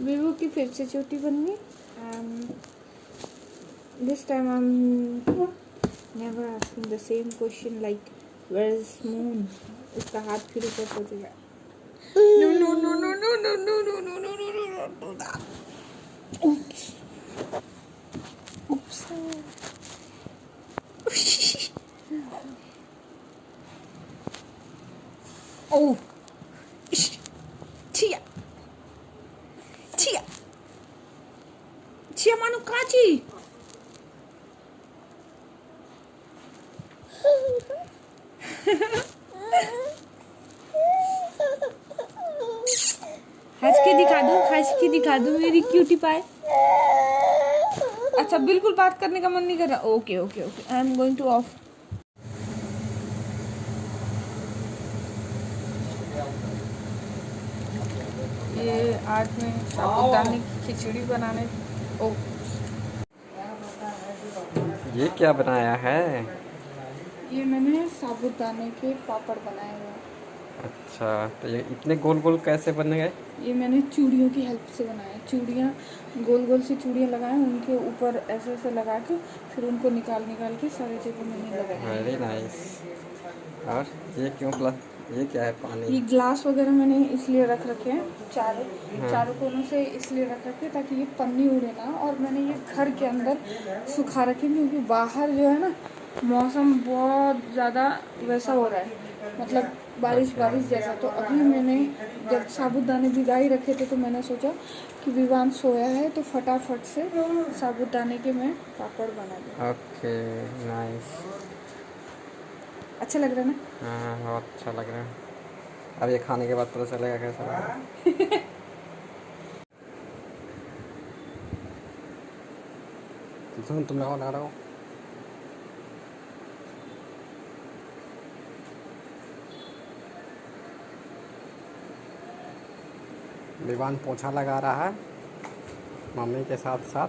Vivo की फिर से चोटी बन गई। This time I am never asking the same question like where is moon. उसका हाथ फिर ऊपर पहुंचेगा। No no no no no no no no no no no no no that. Oops. Oops. Oh. Chia. Chia. Chia Manukachi. हंस के दिखा दो मेरी क्यूटी पाए। अच्छा बिल्कुल बात करने का मन नहीं कर रहा। Okay okay okay I am going two of. ये आज मैं साबूदाने की खिचड़ी बनाने। ओ ये क्या बनाया है? ये मैंने साबूदाने के पापड़ बनाए हुए हैं। अच्छा, तो ये इतने गोल गोल कैसे बन गए? ये मैंने चूड़ियों की हेल्प से बनाया। चूड़ियाँ गोल गोल सी चूड़ियाँ लगाए, उनके ऊपर ऐसे ऐसे लगा के फिर उनको निकाल के सारे जगह मैंने लगाया। Very nice. और ये क्यों प्लस ये क्या है? पानी? ये ग्लास वगैरह मैंने इसलिए रख रखे हैं चारों कोनों से, इसलिए रख रखे ताकि ये पन्नी उड़े ना। और मैंने ये घर के अंदर सुखा रखे क्योंकि बाहर जो है ना मौसम बहुत ज़्यादा वैसा हो रहा है, मतलब बारिश जैसा। तो अभी मैंने जब साबूदाने भिगाई रखे थे तो मैंने सोचा कि विवान सोया है तो फटाफट से साबूदाने के मैं पापड़ बना दूँ। Okay nice. अच्छा लग रहा है ना? हाँ बहुत अच्छा लग रहा है। अब ये खाने के बाद पता चलेगा कैसा लगा। सुन तुम लोग बना रहा हो। विवान पोछा लगा रहा है मम्मी के साथ साथ।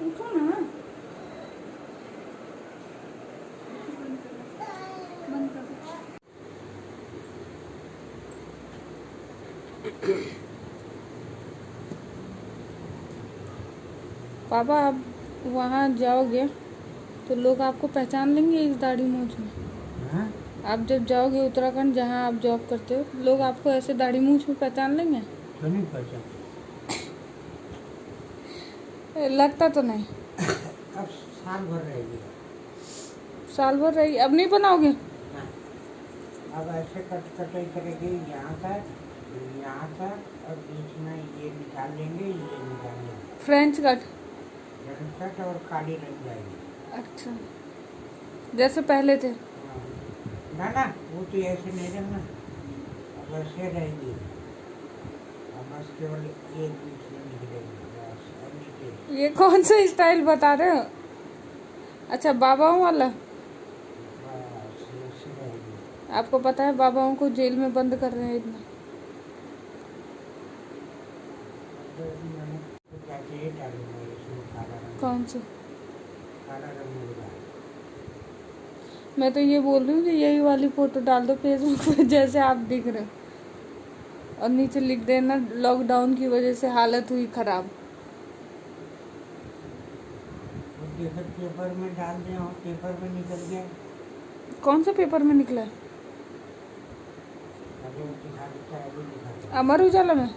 उठो ना। बंद कर दो। पापा आप वहाँ जाओगे तो लोग आपको पहचान लेंगे इस दाढ़ी मूंछ में? हाँ? आप जब जाओगे उत्तराखंड जहाँ आप जॉब करते हो, लोग आपको ऐसे दाढ़ी मूंछ में पहचान लेंगे? तो नहीं पहचान। लगता तो नहीं। अब साल भर रहेगी। साल भर रही, अब नहीं बनाओगे? हाँ। अब ऐसे कटाई करेगी यहाँ का और बीच में ये निकाल लेंगे, ये निकाल लेंगे। French cut? फ्रेंच कट और काली रह जाएगी। अच्छा जैसे पहले थे? हाँ। ना ना वो तो ऐसे नहीं रहना, अब ऐसे रहेगी। अब बस केवल ये बीच में निकलेगी बस, और नीचे। ये कौन सा स्टाइल बता रहे हो? अच्छा बाबाओं वाला? बस ऐसे रहेगी। आपको पता है बाबाओं को जेल में बंद कर रहे हैं इतना? मैंने जाके ये डालूंगा इसमें काला रंग। कौन से? काला रंग होगा। मैं तो ये बोल रही हूँ कि यही वाली फोटो डाल दो फेसबुक पे जैसे आप दिख रहे हो, और नीचे लिख देना लॉकडाउन की वजह से हालत हुई खराब। पेपर में डाल दिया और पेपर में निकल गया। कौन सा पेपर में निकला है? अभी दिखा देता है, अभी दिखाता हूँ। अमर उजाला में? अभी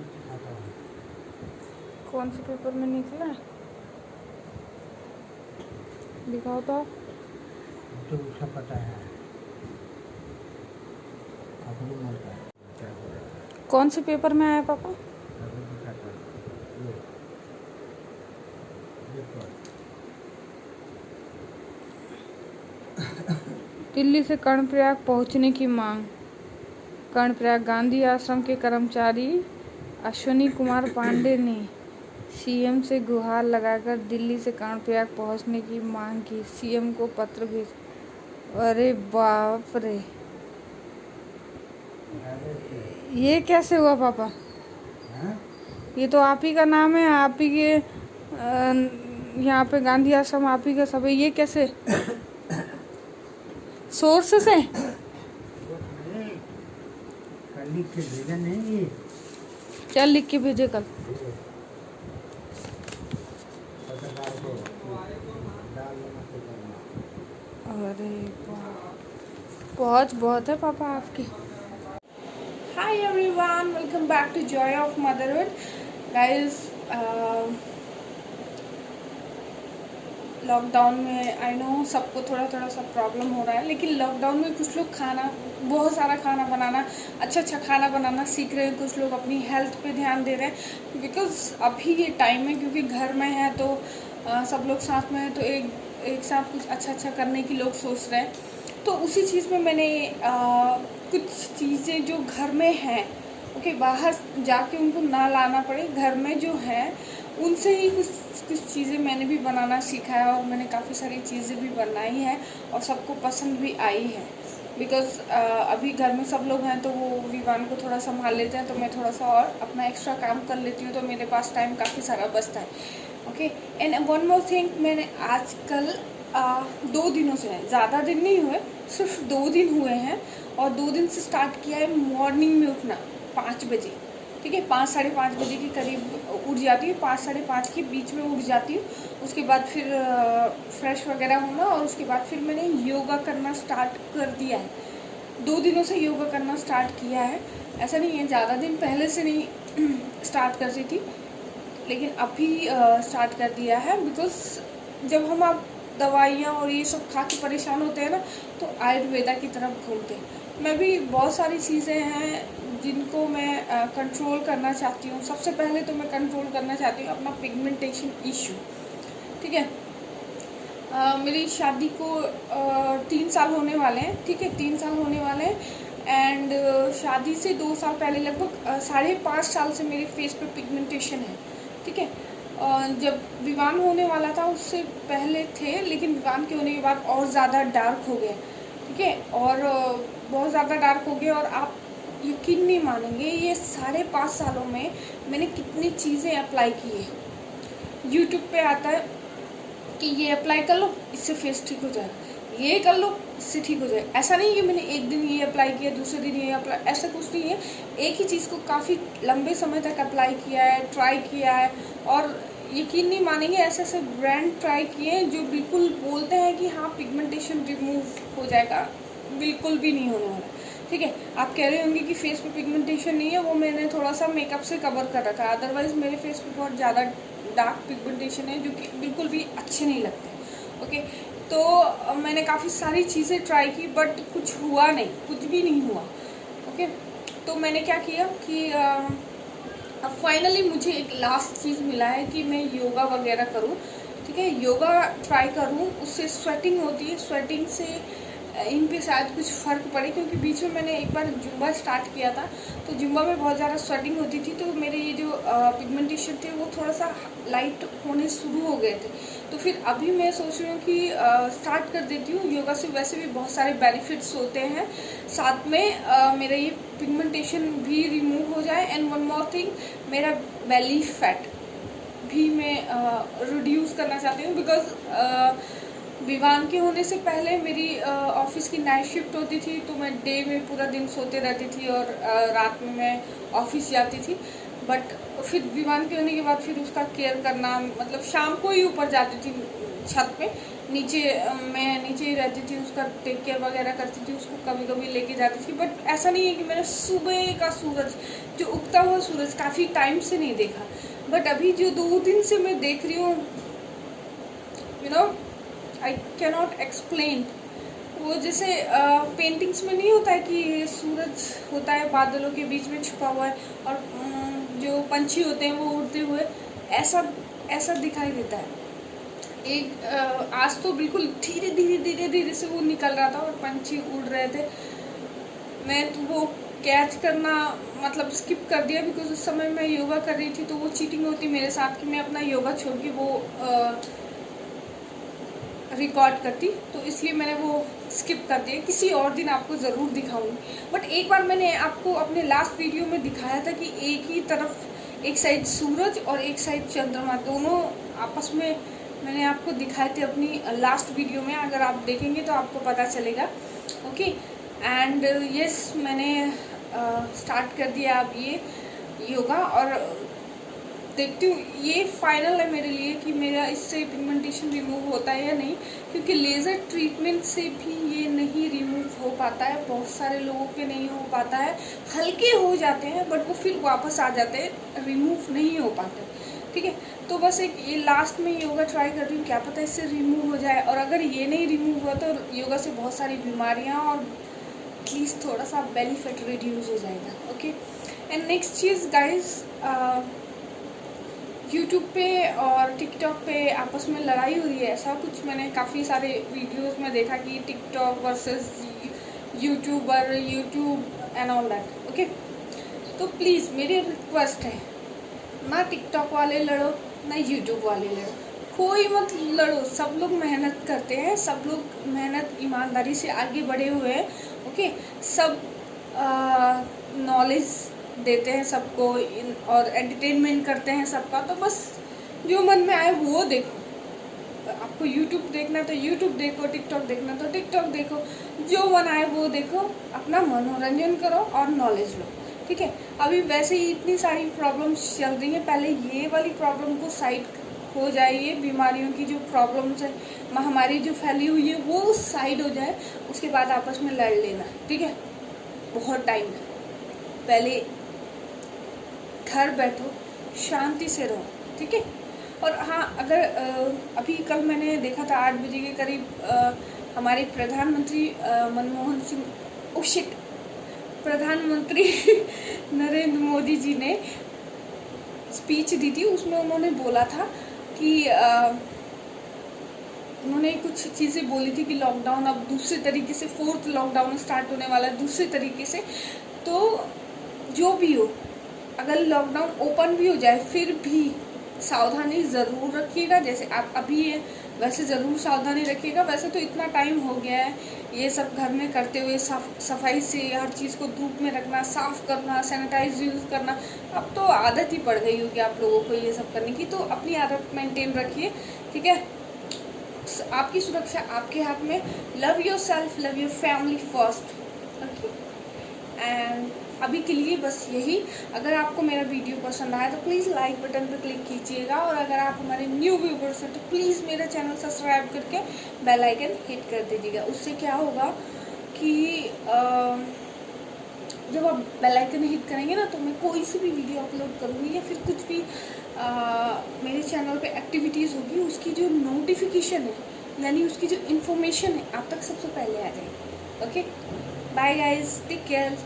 दिखाता हूँ। कौन से पेपर में निकला है दिखाओ तो। तो उसे पता है अपनी मन का क्या हो रहा है। कौन से पेपर में आया पापा? अभी दिखाता हूँ। ये पर। दिल्ली से कर्णप्रयाग पहुंचने की मांग। कर्णप्रयाग गांधी आश्रम के कर्मचारी अश्विनी कुमार पांडे ने सीएम से गुहार लगाकर दिल्ली से कर्णप्रयाग पहुंचने की मांग की। सीएम को पत्र भेज। अरे बाप रे, ये कैसे हुआ पापा? हाँ? ये तो आप ही का नाम है, आप ही के यहाँ पे गांधी आश्रम आप ही का सब है, ये कैसे? सोर्स से? लिख के भेजा नहीं ये क्या लिख के भेजे कल? पत्रकार को डाल देना तो करना। अरे पहुँच बहुत है पापा आपकी। Hi everyone, welcome back to joy of motherhood. Guys, lockdown में आई नो सबको थोड़ा थोड़ा सा प्रॉब्लम हो रहा है, लेकिन लॉकडाउन में कुछ लोग बहुत सारा खाना बनाना, अच्छा खाना बनाना सीख रहे हैं। कुछ लोग अपनी हेल्थ पे ध्यान दे रहे हैं, बिकॉज अभी ये टाइम है, क्योंकि घर में है तो सब लोग साथ में हैं, तो एक साथ कुछ अच्छा करने की लोग सोच रहे हैं। तो उसी चीज़ में मैंने कुछ चीज़ें जो घर में हैं, ओके, बाहर जाके उनको ना लाना पड़े, घर में जो है उनसे ही कुछ चीज़ें मैंने भी बनाना सीखा है, और मैंने काफ़ी सारी चीज़ें भी बनाई हैं और सबको पसंद भी आई है। बिकॉज अभी घर में सब लोग हैं तो वो विवान को थोड़ा संभाल लेते हैं, तो मैं थोड़ा सा और अपना एक्स्ट्रा काम कर लेती हूँ, तो मेरे पास टाइम काफ़ी सारा बचता है। Okay, and one more thing, मैंने आजकल 2 दिनों से है, ज़्यादा दिन नहीं हुए, सिर्फ 2 दिन हुए हैं, और 2 दिन से स्टार्ट किया है मॉर्निंग में उठना 5 बजे। ठीक है, 5 साढ़े 5 बजे के करीब उठ जाती हूँ, 5 साढ़े 5 के बीच में उठ जाती हूँ। उसके बाद फिर फ्रेश वगैरह होना, और उसके बाद फिर मैंने योगा करना स्टार्ट कर दिया है। 2 दिनों से योगा करना स्टार्ट किया है। ऐसा नहीं है, ज़्यादा दिन पहले से नहीं स्टार्ट करती थी, लेकिन अभी स्टार्ट कर दिया है। बिकॉज जब हम आप दवाइयाँ और ये सब खा के परेशान होते हैं ना, तो आयुर्वेदा की तरफ घूमते हैं। मैं भी बहुत सारी चीज़ें हैं जिनको मैं कंट्रोल करना चाहती हूँ। सबसे पहले तो मैं कंट्रोल करना चाहती हूँ अपना पिगमेंटेशन इशू। ठीक है, मेरी शादी को 3 साल होने वाले हैं। ठीक है, 3 साल होने वाले हैं, एंड शादी से 2 साल पहले लगभग 5.5 साल से मेरे फेस पे पिगमेंटेशन है। ठीक है, जब विवान होने वाला था उससे पहले थे, लेकिन विवान के होने के बाद और ज़्यादा डार्क हो गए। ठीक है, और बहुत ज़्यादा डार्क हो गए, और आप यकीन नहीं मानेंगे, ये 5.5 सालों में मैंने कितनी चीज़ें अप्लाई की है। यूट्यूब पे आता है कि ये अप्लाई कर लो, इससे फेस ठीक हो जाएगा, ये कर लो, इससे ठीक हो जाएगा। ऐसा नहीं है कि मैंने एक दिन ये अप्लाई किया, दूसरे दिन ये अप्लाई, ऐसा कुछ नहीं है। एक ही चीज़ को काफ़ी लंबे समय तक अप्लाई किया है, ट्राई किया है, और यकीन नहीं मानेंगे, ऐसे ब्रांड ट्राई किए हैं जो बिल्कुल बोलते हैं कि हाँ पिगमेंटेशन रिमूव हो जाएगा, बिल्कुल भी नहीं होने वाला। ठीक है, आप कह रहे होंगे कि फेस पे पिगमेंटेशन नहीं है, वो मैंने थोड़ा सा मेकअप से कवर कर रखा है, अदरवाइज़ मेरे फेस पे बहुत ज़्यादा डार्क पिगमेंटेशन है, जो कि बिल्कुल भी अच्छे नहीं लगते। ओके, तो मैंने काफ़ी सारी चीज़ें ट्राई की, बट कुछ हुआ नहीं, कुछ भी नहीं हुआ। ओके, तो मैंने क्या किया कि अब फाइनली मुझे एक लास्ट चीज़ मिला है कि मैं योगा वगैरह करूं। ठीक है, योगा ट्राई करूं, उससे स्वेटिंग होती है, स्वेटिंग से इन पे शायद कुछ फ़र्क पड़े, क्योंकि बीच में मैंने एक बार जुम्बा स्टार्ट किया था, तो जुम्बा में बहुत ज़्यादा स्वेटिंग होती थी, तो मेरे ये जो पिगमेंटेशन थे वो थोड़ा सा लाइट होने शुरू हो गए थे। तो फिर अभी मैं सोच रही हूँ कि स्टार्ट कर देती हूँ योगा से। वैसे भी बहुत सारे बेनिफिट्स होते हैं, साथ में मेरा ये पिगमेंटेशन भी रिमूव हो जाए, एंड वन मोर थिंग, मेरा बेली फैट भी मैं रिड्यूस करना चाहती हूँ। बिकॉज विवान के होने से पहले मेरी ऑफिस की नाइट शिफ्ट होती थी, तो मैं डे में पूरा दिन सोते रहती थी, और रात में मैं ऑफिस जाती थी। बट फिर विवान के होने के बाद फिर उसका केयर करना, मतलब शाम को ही ऊपर जाती थी छत पे, नीचे मैं नीचे ही रहती थी, उसका टेक केयर वगैरह करती थी, उसको कभी कभी लेके जाती थी। बट ऐसा नहीं है कि मैंने सुबह का सूरज, जो उगता हुआ सूरज, काफ़ी टाइम से नहीं देखा। बट अभी जो 2 दिन से मैं देख रही हूँ, you know, I cannot explain. वो जैसे पेंटिंग्स में नहीं होता है कि सूरज होता है बादलों के बीच में छुपा हुआ है, और जो पंछी होते हैं वो उड़ते हुए, ऐसा दिखाई देता है। आज तो बिल्कुल धीरे धीरे से वो निकल रहा था और पंछी उड़ रहे थे। मैं तो वो कैच करना मतलब स्किप कर दिया, बिकॉज उस समय मैं योगा कर रही थी, तो वो चीटिंग होती मेरे साथ कि मैं अपना योगा छोड़ के वो रिकॉर्ड करती, तो इसलिए मैंने वो स्किप कर दिया। किसी और दिन आपको ज़रूर दिखाऊंगी। बट एक बार मैंने आपको अपने लास्ट वीडियो में दिखाया था कि एक ही तरफ, एक साइड सूरज और एक साइड चंद्रमा, दोनों आपस में मैंने आपको दिखाए थे अपनी लास्ट वीडियो में। अगर आप देखेंगे तो आपको पता चलेगा। ओके, एंड यस, मैंने स्टार्ट कर दिया अब ये योगा, और देखती हूँ ये फाइनल है मेरे लिए कि मेरा इससे पिगमेंटेशन रिमूव होता है या नहीं, क्योंकि लेज़र ट्रीटमेंट से भी ये नहीं रिमूव हो पाता है, बहुत सारे लोगों के नहीं हो पाता है, हल्के हो जाते हैं बट वो फिर वापस आ जाते हैं, रिमूव नहीं हो पाते। ठीक है, तो बस एक ये लास्ट में योगा ट्राई कर रही हूँ, क्या पता इससे रिमूव हो जाए, और अगर ये नहीं रिमूव हुआ तो योगा से बहुत सारी बीमारियाँ और एटलीस्ट थोड़ा सा बेली फैट रिड्यूस हो जाएगा। Okay, and next cheese guys, YouTube पे और टिकटॉक पे आपस में लड़ाई हो रही है, ऐसा कुछ मैंने काफ़ी सारे वीडियोस में देखा कि TikTok versus YouTuber, YouTube and all that. Okay, तो प्लीज़ मेरी रिक्वेस्ट है, ना टिकटॉक वाले लड़ो ना यूट्यूब वाले लड़ो, कोई मत लड़ो, सब लोग मेहनत करते हैं, सब लोग मेहनत ईमानदारी से आगे बढ़े हुए हैं। ओके, सब नॉलेज देते हैं सबको और एंटरटेनमेंट करते हैं सबका, तो बस जो मन में आए वो देखो। आपको यूट्यूब देखना तो यूट्यूब देखो, टिकटॉक देखना तो टिकटॉक देखो, जो मन आए वो देखो, अपना मनोरंजन करो और नॉलेज लो। ठीक है, अभी वैसे ही इतनी सारी प्रॉब्लम्स चल रही हैं, पहले ये वाली प्रॉब्लम को साइड हो जाए, ये बीमारियों की जो प्रॉब्लम्स है, महामारी जो फैली हुई है वो साइड हो जाए, उसके बाद आपस में लड़ लेना। ठीक है, बहुत टाइम है, पहले घर बैठो, शांति से रहो। ठीक है, और हाँ, अगर अभी कल मैंने देखा था 8 बजे के करीब हमारे प्रधानमंत्री मनमोहन सिंह, ओ शिट, प्रधानमंत्री नरेंद्र मोदी जी ने स्पीच दी थी, उसमें उन्होंने बोला था कि उन्होंने कुछ चीज़ें बोली थी कि लॉकडाउन अब दूसरे तरीके से, 4th लॉकडाउन स्टार्ट होने वाला है दूसरे तरीके से, तो जो भी हो, अगर लॉकडाउन ओपन भी हो जाए फिर भी सावधानी ज़रूर रखिएगा, जैसे आप अभी है वैसे ज़रूर सावधानी रखिएगा। वैसे तो इतना टाइम हो गया है ये सब घर में करते हुए, सफाई से हर चीज़ को धूप में रखना, साफ़ करना, सैनिटाइज यूज़ करना, अब तो आदत ही पड़ गई होगी आप लोगों को ये सब करने की, तो अपनी आदत मेंटेन रखिए। ठीक है, आपकी सुरक्षा आपके हाथ में। Love your self, love your family first. Okay, and अभी के लिए बस यही। अगर आपको मेरा वीडियो पसंद आया तो प्लीज़ लाइक बटन पर क्लिक कीजिएगा, और अगर आप हमारे न्यू व्यूवर्स हैं तो प्लीज़ मेरा चैनल सब्सक्राइब करके बेल आइकन हिट कर दीजिएगा। उससे क्या होगा कि जब आप बेल आइकन हिट करेंगे ना, तो मैं कोई सी भी वीडियो अपलोड करूँगी या फिर कुछ भी मेरे चैनल पे एक्टिविटीज़ होगी, उसकी जो नोटिफिकेशन है, यानी उसकी जो इन्फॉर्मेशन है, आप तक सबसे पहले आ जाएगी। Okay, bye guys, take care.